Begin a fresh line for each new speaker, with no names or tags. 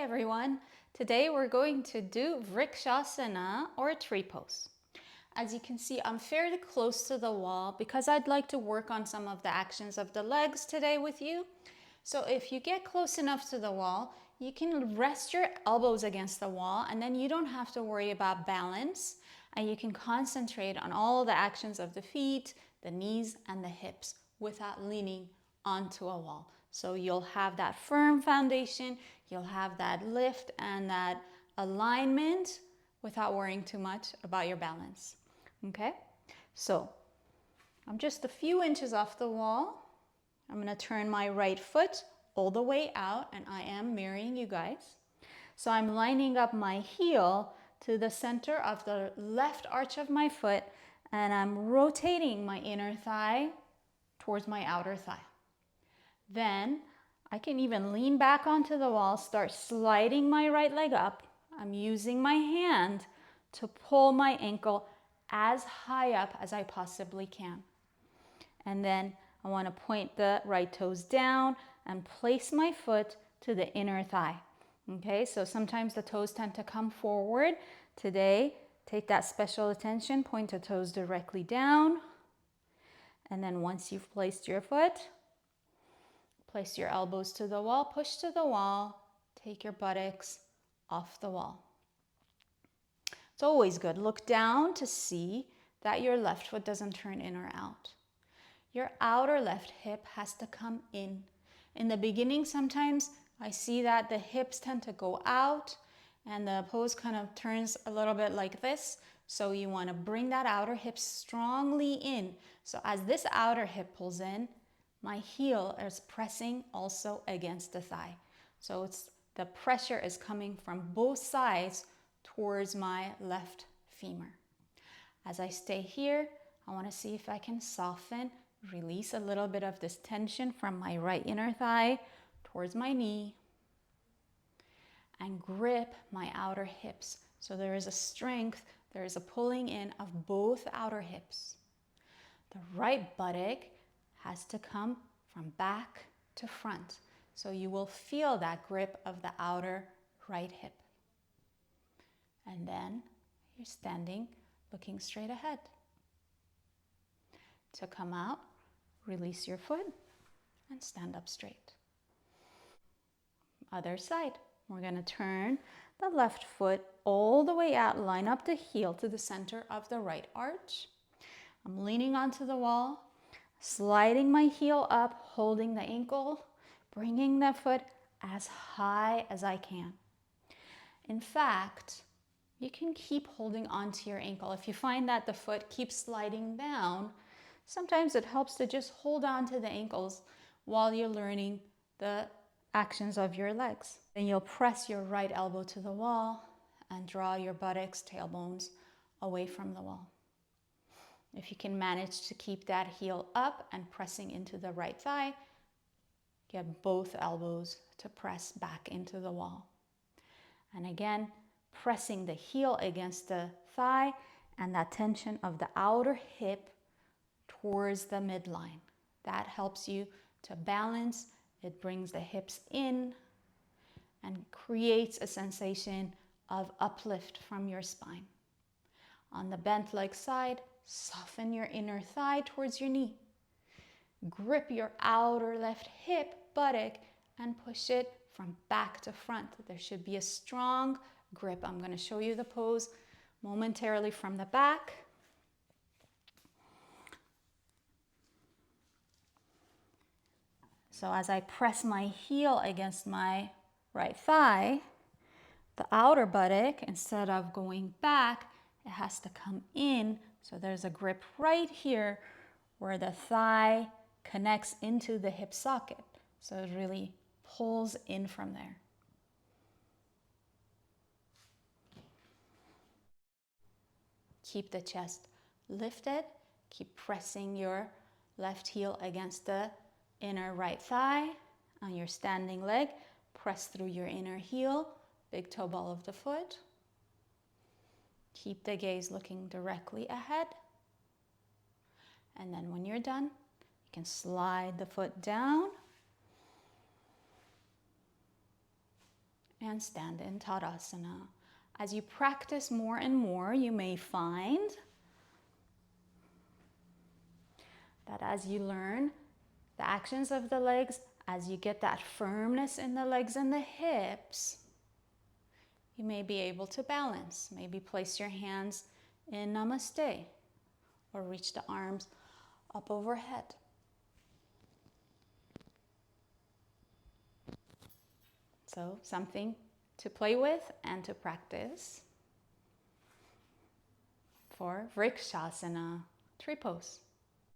everyone. Today we're going to do Vrksasna or a tree pose. As you can see, I'm fairly close to the wall because I'd like to work on some of the actions of the legs today with you. So if you get close enough to the wall, you can rest your elbows against the wall and then you don't have to worry about balance, and you can concentrate on all the actions of the feet, the knees, and the hips without leaning onto a wall. So you'll have that firm foundation, you'll have that lift and that alignment without worrying too much about your balance. Okay? So I'm just a few inches off the wall. I'm going to turn my right foot all the way out, and I am mirroring you guys. So I'm lining up my heel to the center of the left arch of my foot, and I'm rotating my inner thigh towards my outer thigh. Then I can even lean back onto the wall, start sliding my right leg up. I'm using my hand to pull my ankle as high up as I possibly can. And then I want to point the right toes down and place my foot to the inner thigh. Okay, so sometimes the toes tend to come forward. Today, take that special attention, point the toes directly down. And then once you've placed your foot, place your elbows to the wall, push to the wall, take your buttocks off the wall. It's always good. Look down to see that your left foot doesn't turn in or out. Your outer left hip has to come in. In the beginning, sometimes I see that the hips tend to go out and the pose kind of turns a little bit like this. So you want to bring that outer hip strongly in. So as this outer hip pulls in, my heel is pressing also against the thigh. So the pressure is coming from both sides towards my left femur. As I stay here, I want to see if I can soften, release a little bit of this tension from my right inner thigh towards my knee, and grip my outer hips. So there is a strength, there is a pulling in of both outer hips. The right buttock has to come from back to front. So you will feel that grip of the outer right hip. And then you're standing, looking straight ahead. To come out, release your foot and stand up straight. Other side. We're going to turn the left foot all the way out, line up the heel to the center of the right arch. I'm leaning onto the wall, sliding my heel up, holding the ankle, bringing the foot as high as I can. In fact, you can keep holding onto your ankle. If you find that the foot keeps sliding down, sometimes it helps to just hold on to the ankles while you're learning the actions of your legs. Then you'll press your right elbow to the wall and draw your buttocks, tailbones away from the wall. If you can manage to keep that heel up and pressing into the right thigh, get both elbows to press back into the wall. And again, pressing the heel against the thigh and that tension of the outer hip towards the midline. That helps you to balance. It brings the hips in and creates a sensation of uplift from your spine. On the bent leg side, soften your inner thigh towards your knee. Grip your outer left hip, buttock, and push it from back to front. There should be a strong grip. I'm going to show you the pose momentarily from the back. So as I press my heel against my right thigh, the outer buttock, instead of going back, it has to come in. So there's a grip right here where the thigh connects into the hip socket. So it really pulls in from there. Keep the chest lifted. Keep pressing your left heel against the inner right thigh. On your standing leg, press through your inner heel, big toe ball of the foot. Keep the gaze looking directly ahead. And then when you're done, you can slide the foot down and stand in Tadasana. As you practice more and more, you may find that as you learn the actions of the legs, as you get that firmness in the legs and the hips, you may be able to balance. Maybe place your hands in Namaste or reach the arms up overhead. So something to play with and to practice for Vrksasna, tree pose.